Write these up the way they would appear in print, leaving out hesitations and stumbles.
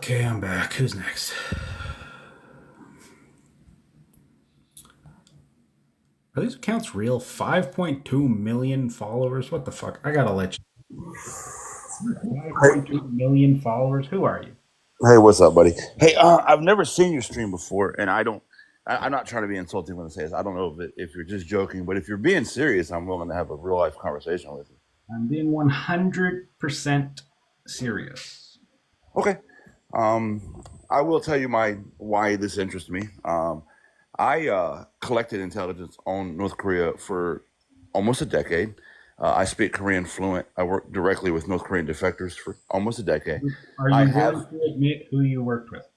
Okay, I'm back. Who's next? Are these accounts real? 5.2 million followers? What the fuck? I gotta let you. Hey, 5.2 million followers? Who are you? hey, what's up, buddy? Hey, I've never seen your stream before, and I'm not trying to be insulting when I say this. I don't know if you're just joking, but if you're being serious, I'm willing to have a real life conversation with you. I'm being 100% serious. Okay. I will tell you my why this interests me. I collected intelligence on North Korea for almost a decade. I speak Korean fluent. I work directly with North Korean defectors for almost a decade. Are I you have willing to admit who you worked with?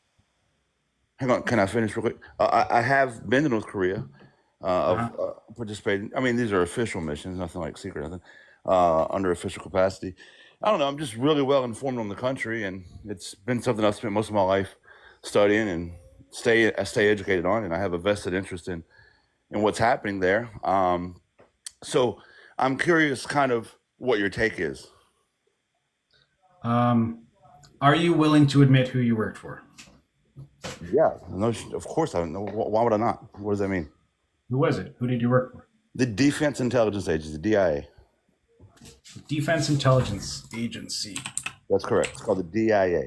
Hang on, can I finish real quick? I have been to North Korea, Uh-huh. of participating. I mean, these are official missions, nothing like secret, nothing under official capacity. I don't know. I'm just really well informed on the country, and it's been something I've spent most of my life studying and stay educated on, and I have a vested interest in what's happening there. So I'm curious, kind of, what your take is. Um, are you willing to admit who you worked for? Yeah, no, of course I don't know. Why would I not? What does that mean? Who was it? Who did you work for? The Defense Intelligence Agency, DIA. Defense Intelligence Agency. That's correct. It's called the DIA.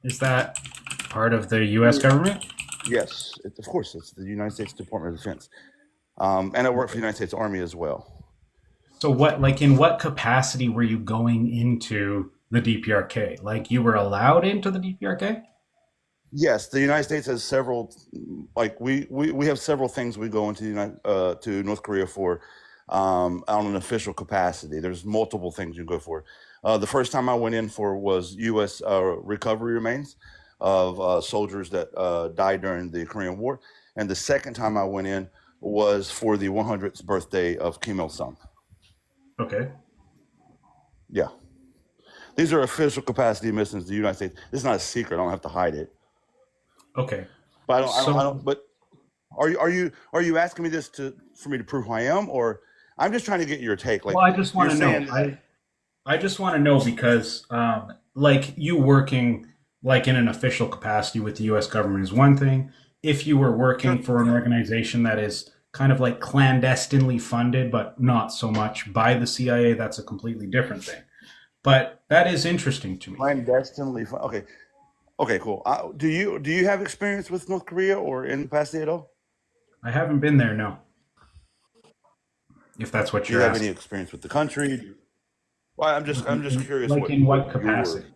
Is that part of the U.S. government? Yes, of course, it's the United States Department of Defense, and I work for the United States Army as well. So what, like, in what capacity were you going into the DPRK? Like, you were allowed into the DPRK? Yes, the United States has several, like we have several things we go into to North Korea for, on an official capacity. There's multiple things you go for. The first time I went in for was U.S. Recovery remains of soldiers that died during the Korean War, and the second time I went in was for the 100th birthday of Kim Il Sung. Okay. Yeah, these are official capacity missions to the United States. It's not a secret. I don't have to hide it. Okay. But I So, don't. But are you asking me this for me to prove who I am, or I'm just trying to get your take? well, Like I just want you're to know. saying that. I just want to know because, like, you working like in an official capacity with the U.S. government is one thing. If you were Sure. working for an organization that is kind of like clandestinely funded, but not so much by the CIA, that's a completely different thing. But that is interesting to me. Clandestinely. Okay. Okay. Cool. Do you have experience with North Korea or in capacity at all? I haven't been there, no, if that's what Do you you're have any asking. experience with the country? Well, I'm just curious Like, what in what what your capacity?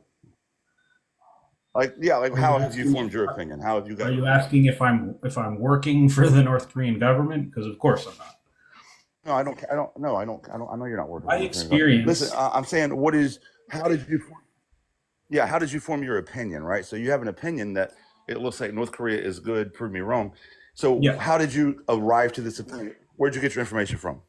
like. Yeah. Like Are you how have you asking if formed your opinion? How have you are got? you asking if I'm working for the North Korean government? Because of course I'm not. No, I don't. I don't. No, I don't. I don't. I know you're not working My for North Korean. Listen, experience. I'm saying, what is? How did you? Yeah, how did you form your opinion, right? So you have an opinion that it looks like North Korea is good, prove me wrong. So Yeah, how did you arrive to this opinion? Where'd you get your information from?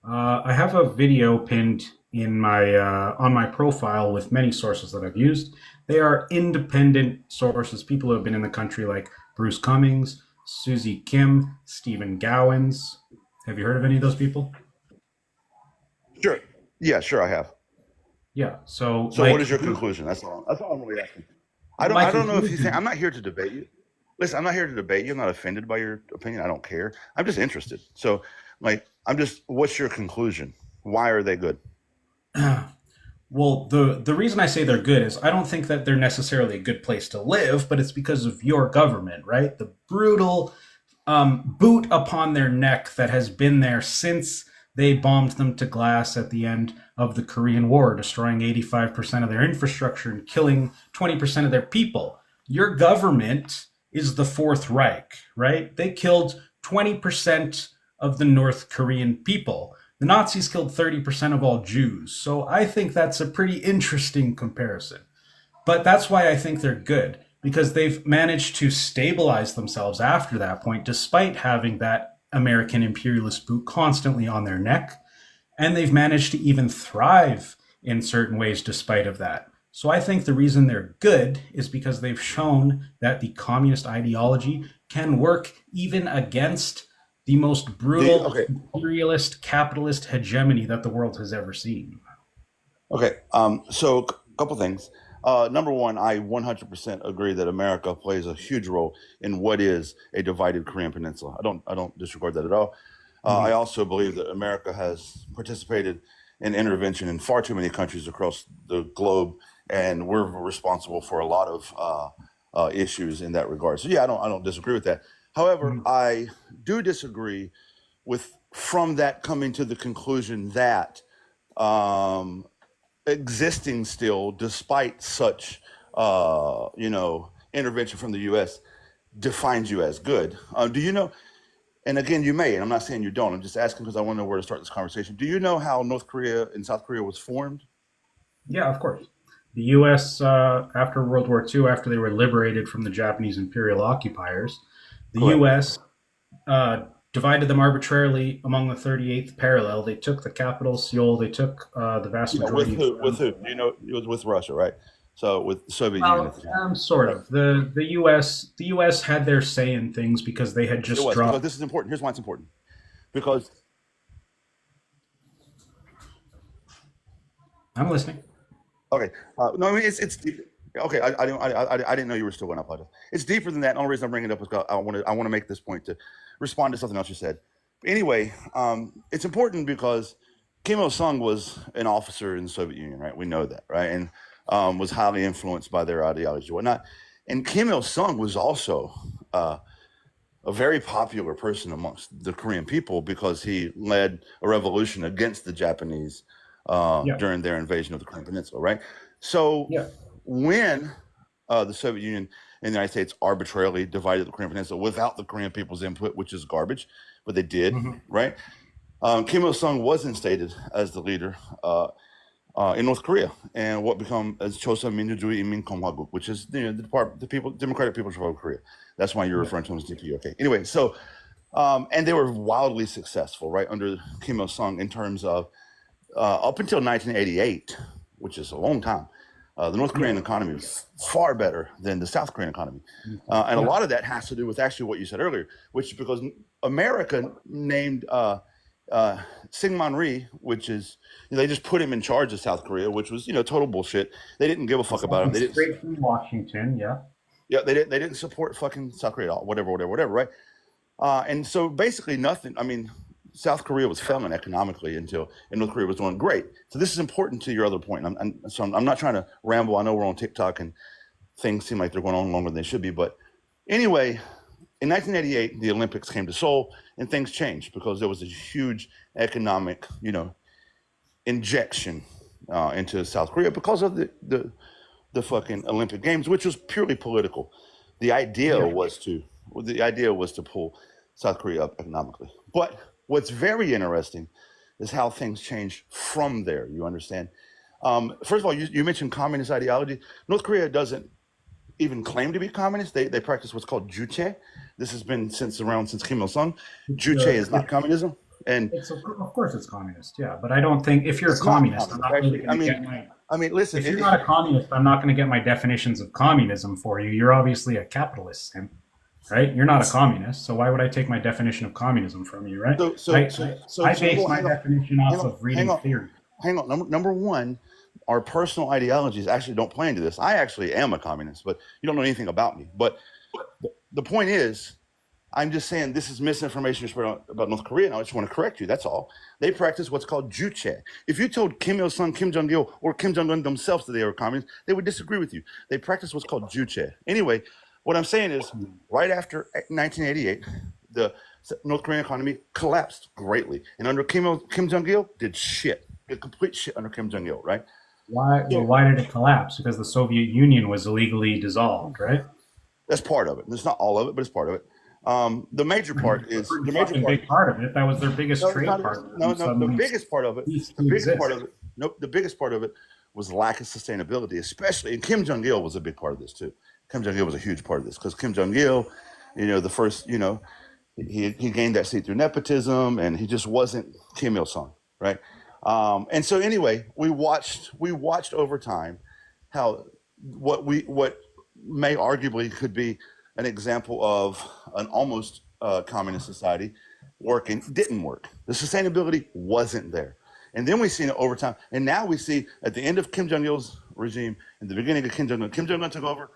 I have a video pinned in my on my profile with many sources that I've used. They are independent sources, people who have been in the country, like Bruce Cummings, Susie Kim, Stephen Gowans. Have you heard of any of those people? Sure. Yeah, sure I have. Yeah. So, So what like, is your conclusion? That's all I'm really asking. I don't my I don't know if you think conclusion. I'm not here to debate you. Listen, I'm not here to debate you. I'm not offended by your opinion. I don't care. I'm just interested. So like I'm just what's your conclusion? Why are they good? Well, the reason I say they're good is I don't think that they're necessarily a good place to live, but it's because of your government, right? The brutal boot upon their neck that has been there since they bombed them to glass at the end of the Korean War, destroying 85% of their infrastructure and killing 20% of their people. Your government is the Fourth Reich, right? They killed 20% of the North Korean people. The Nazis killed 30% of all Jews. So I think that's a pretty interesting comparison. But that's why I think they're good, because they've managed to stabilize themselves after that point, despite having that American imperialist boot constantly on their neck. And they've managed to even thrive in certain ways despite of that. So I think the reason they're good is because they've shown that the communist ideology can work even against the most brutal Okay. imperialist capitalist hegemony that the world has ever seen. Okay. So a couple things. Number one, I 100% agree that America plays a huge role in what is a divided Korean peninsula. I don't disregard that at all. I Mhm. also believe that America has participated in intervention in far too many countries across the globe, and we're responsible for a lot of issues in that regard. So yeah, I don't disagree with that. However, Mhm. I do disagree with from that coming to the conclusion that um, existing still, despite such intervention from the U.S., defines you as good. Do you know? And again, you may, and I'm not saying you don't. I'm just asking because I want to know where to start this conversation. Do you know how North Korea and South Korea was formed? Yeah, of course. The U.S. After World War II, after they were liberated from the Japanese imperial occupiers, the Correct. U.S. Divided them arbitrarily among the 38th parallel. They took the capital, Seoul. They took the vast Yeah, with majority of who? With them. who? Do you know? It was with Russia, right? So with the Soviet Union at Well, the time, sort right? of. The U.S. had their say in things because they had It just was because dropped. this is important. Here's why it's important. Because I'm listening. okay, no, I mean it's deep. Okay. I didn't know you were still going up on it. It's deeper than that. The only reason I'm bringing it up is 'cause I want to make this point to respond to something else you said. Anyway, it's important because Kim Il Sung was an officer in the Soviet Union, right? We know that, right? And was highly influenced by their ideology and whatnot. And Kim Il Sung was also uh, a very popular person amongst the Korean people because he led a revolution against the Japanese Yeah, during their invasion of the Korean Peninsula, right? So yeah. when the Soviet Union and the United States arbitrarily divided the Korean Peninsula without the Korean people's input, which is garbage, but they did, Hmm. right? Kim Il Sung was instated as the leader in North Korea, and what become as Chosun Minjujuwi Inmin Komhwa국, which is the people Democratic People's Republic of Korea. That's why you're Yeah. referring to them as DPRK. Anyway, so and they were wildly successful, right, under Kim Il Sung in terms of up until 1988, which is a long time. The North Yeah. Korean economy was far better than the South Korean economy, and a Yeah. lot of that has to do with actually what you said earlier, which is because America named uh, Syngman Rhee, which is they just put him in charge of South Korea, which was total bullshit. They didn't give a fuck It's about him. something They didn't. straight from Washington. Yeah. Yeah, they didn't support fucking South Korea at all. Whatever, right? And so basically nothing. I mean, South Korea was failing economically and North Korea was doing great. So this is important to your other point. I'm not trying to ramble. I know we're on TikTok and things seem like they're going on longer than they should be. But anyway, in 1988, the Olympics came to Seoul and things changed because there was a huge economic, injection into South Korea because of the fucking Olympic Games, which was purely political. The idea Yeah. was to the idea was to pull South Korea up economically. But what's very interesting is how things change from there. You understand? First of all, you mentioned communist ideology. North Korea doesn't even claim to be communist. They practice what's called juche. This has been since Kim Il Sung. It's Juche is not it's communism, and it's of course it's communist. Yeah, but I don't think if you're a it's not communist, I'm communist not really actually. going to get my. Listen, If you're not a communist, I'm not going to get my definitions of communism for you. You're obviously a capitalist, Tim, right? You're not a communist, so why would I take my definition of communism from you, right? I base hold on, my definition off hang on, of reading theory. hang on. Number one, our personal ideologies actually don't play into this. I actually am a communist, but you don't know anything about me. But the point is, I'm just saying this is misinformation you're spreading about North Korea, and I just want to correct you. That's all. They practice what's called juche. If you told Kim Il Sung, Kim Jong Il, or Kim Jong Un themselves that they were communists, they would disagree with you. They practice what's called juche. Anyway, what I'm saying is, right after 1988, the North Korean economy collapsed greatly, and under Kim Jong Il, did complete shit under Kim Jong Il, right? Why? Well, So why did it collapse? Because the Soviet Union was illegally dissolved, right? that's part of it. It's not all of it, but it's part of it. The major part A is pretty the major fucking part. big part of it. That was their biggest No, it's trade not. partner, No, and no. The suddenly biggest part of it, ceased the to biggest part exist. of it, nope. The biggest part of it was lack of sustainability, especially. And Kim Jong Il was a big part of this too. Kim Jong Il was a huge part of this because Kim Jong Il, the first, he gained that seat through nepotism, and he just wasn't Kim Il Sung, right? And so anyway, we watched over time how what may arguably could be an example of an almost communist society working didn't work. The sustainability wasn't there. And then we seen it over time. And now we see at the end of Kim Jong Il's regime, and the beginning of Kim Jong Un. Kim Jong Un took over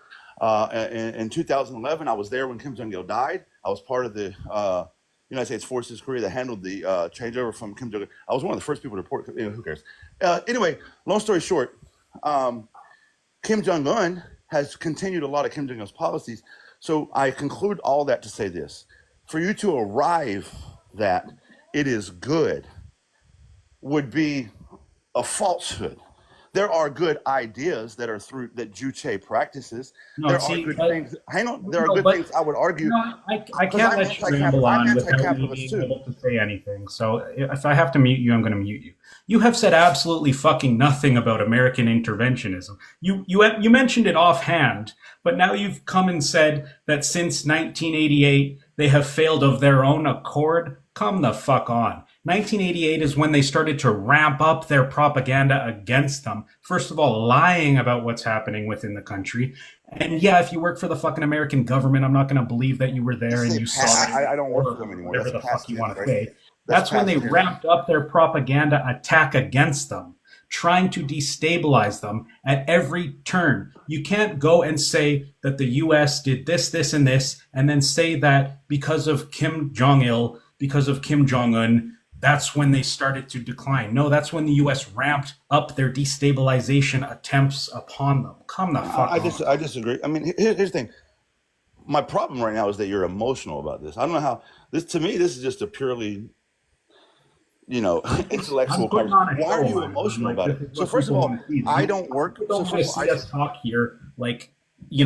in 2011. I was there when Kim Jong Il died. I was part of the United States Forces Korea that handled the changeover from Kim Jong Un. I was one of the first people to report. Who cares? Anyway, long story short, Kim Jong Un has continued a lot of Kim Jong Il's policies. So I conclude all that to say this: for you to arrive that it is good would be a falsehood. There are good ideas that are through that Juche practices. No, There are see, good but things. Hang on, there are no, good but things I would argue no, I because can't let you ramble I'm on without me anti-capitalist being too. able to say anything. So if I have to mute you, I'm going to mute you. You have said absolutely fucking nothing about American interventionism. You mentioned it offhand, but now you've come and said that since 1988 they have failed of their own accord. Come the fuck on. 1988 is when they started to ramp up their propaganda against them. First of all, lying about what's happening within the country. And yeah, if you work for the fucking American government, I'm not going to believe that you were You there and say you saw it, I don't work for them or anymore. whatever That's the fuck past you tense, want to right? say. That's That's when they past tense. ramped up their propaganda attack against them, trying to destabilize them at every turn. You can't go and say that the US did this, this, and then say that because of Kim Jong il, because of Kim Jong un, that's when they started to decline. No, that's when the US ramped up their destabilization attempts upon them. Come the fuck on. I disagree. I mean, here's the thing. My problem right now is that you're emotional about this. I don't know how this. To me, this is just a purely, I'm intellectual putting conversation. on a Why are show, you man. I'm emotional like, about this it? is So what first of people all, want to see. I don't work. People So don't want first to of all, see us talk here like,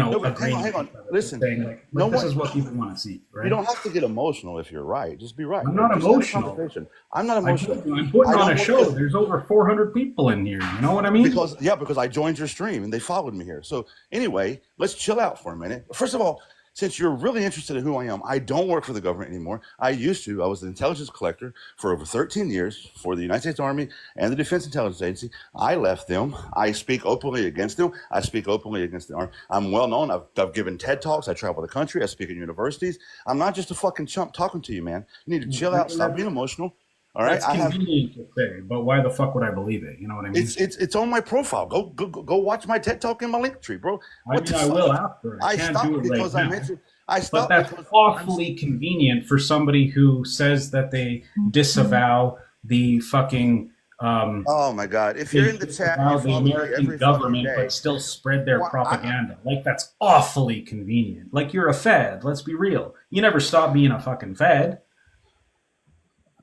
no, but hang agreeing on, with hang on. each other. Just Listen, saying no like this one. is what people want to see, You right? don't have to get emotional if you're right. Just be right. I'm not Just have a emotional. conversation. I'm not I emotional. told you, I'm putting I on don't a work show. because There's over 400 people in here. You know what I mean? because I joined your stream and they followed me here. So anyway, let's chill out for a minute. First of all, since you're really interested in who I am, I don't work for the government anymore. I used to. I was an intelligence collector for over 13 years for the United States Army and the Defense Intelligence Agency. I left them. I speak openly against them. I speak openly against the Army. I'm well known. I've given TED Talks. I travel the country. I speak at universities. I'm not just a fucking chump talking to you, man. You need to chill I out. mean, Stop being emotional. All right. that's convenient to say, but why the fuck would I believe it? You know what I mean? It's on my profile. Go watch my TED Talk in my link tree, bro. I What mean, the I will fuck? after. I I can't do stopped it right because I now. mentioned. I But stopped that's because I'm. awfully convenient for somebody who says that they disavow the fucking Oh my God! If you're they in the chat and you disavow the follow me American every fucking government, but day, still spread their why? propaganda. Like that's awfully convenient. Like you're a Fed. Let's be real. You never stop being a fucking Fed.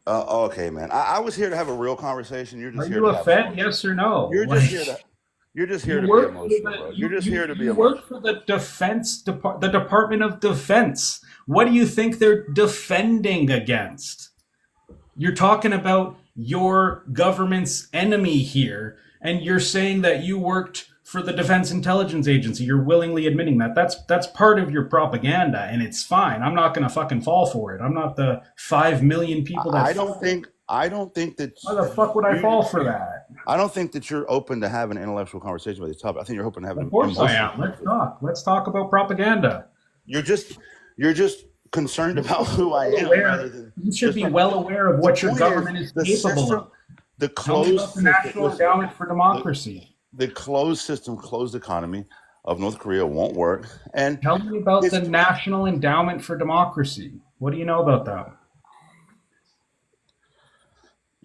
Okay, man. I was here to have a real conversation. You're Are just here you to a have Fed? emotion. Yes or no? You're just here to. You're just here You to be work for emotional, the bro. You're just here to be you work emotional. for the the Department of Defense. What do you think they're defending against? You're talking about your government's enemy here, and you're saying that you worked for the Defense Intelligence Agency. You're willingly admitting that. That's part of your propaganda, and it's fine. I'm not gonna fucking fall for it. I'm not the 5 million people that I don't fall. think. I don't think that Why the fuck would I you. fall for that? I don't think that you're open to have an intellectual conversation about this topic. I think you're open to have Of an course I emotional am. Let's conversation. talk. Let's talk about propaganda. You're just. You're just concerned about who I Well am rather aware. than You should just. be well aware of The what your point is government is the capable system, of. the Tell me closed about the system. National Listen, Endowment for the Democracy. the closed system, closed economy of North Korea won't work. And Tell me about the history, National Endowment for Democracy. What do you know about that?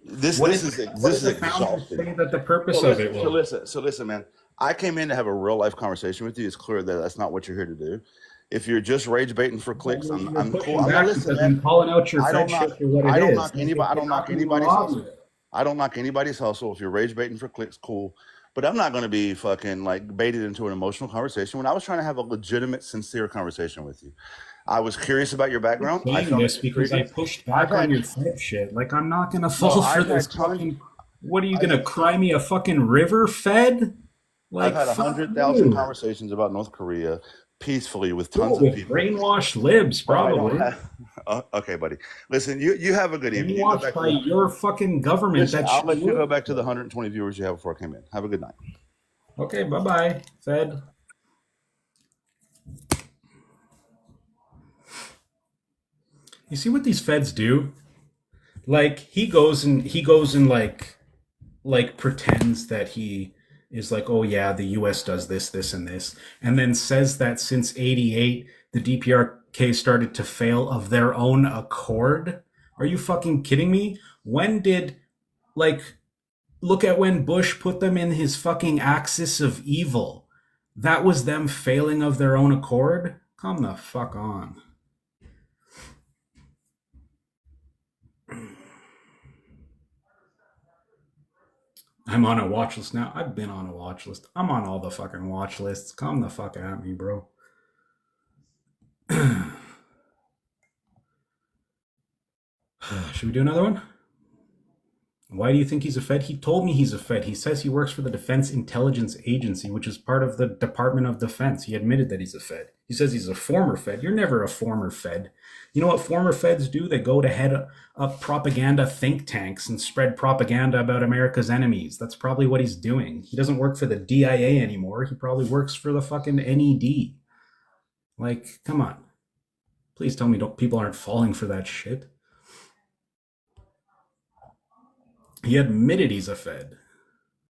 this What this did is what this did is the founders exhausting. say that the So purpose of listen, it so was? listen, so listen, man. I came in to have a real life conversation with you. It's clear that that's not what you're here to do. If you're just rage baiting for Yeah, clicks, you're I'm cool. pushing I'm not back listening, because man. I'm calling out your I don't Fed knock shit for what it I don't is. knock Like anybody. it I don't cannot knock be anybody's hustle. modeled. I don't knock anybody's hustle. If you're rage baiting for clicks, cool. But I'm not going to be fucking like baited into an emotional conversation when I was trying to have a legitimate, sincere conversation with you. I was curious about your I'm background. I saying found it this because I intriguing. pushed I've back on had your Fed shit. Like I'm not gonna no, fall for this fucking. What are you I've gonna had cry me a fucking river, Fed? I've Like had fuck 100,000 you. conversations about North Korea peacefully with Cool, tons of with people, brainwashed libs, but I don't probably. have. Okay, buddy. Listen, you have a good evening. You go Brainwashed back to by the. your fucking government Listen, that I'll you let you go work back to the for. 120 viewers you have before I came in. Have a good night. Okay, bye bye, Fed. You see what these Feds do? Like he goes and like like pretends that he is like, oh yeah, the US does this, this, and this, and then says that since 88, the DPRK started to fail of their own accord. Are you fucking kidding me? When did, like, look at when Bush put them in his fucking axis of evil. That was them failing of their own accord? Come the fuck on. I'm on a watch list now. I've been on a watch list. I'm on all the fucking watch lists. Come the fuck at me, bro. Should we do another one? Why do you think he's a Fed? He told me he's a Fed. He says he works for the Defense Intelligence Agency, which is part of the Department of Defense. He admitted that he's a Fed. He says he's a former Fed. You're never a former Fed. You know what former Feds do? They go to head up propaganda think tanks and spread propaganda about America's enemies. That's probably what he's doing. He doesn't work for the DIA anymore. He probably works for the fucking NED. Like, come on. Please tell me people aren't falling for that shit. He admitted he's a Fed.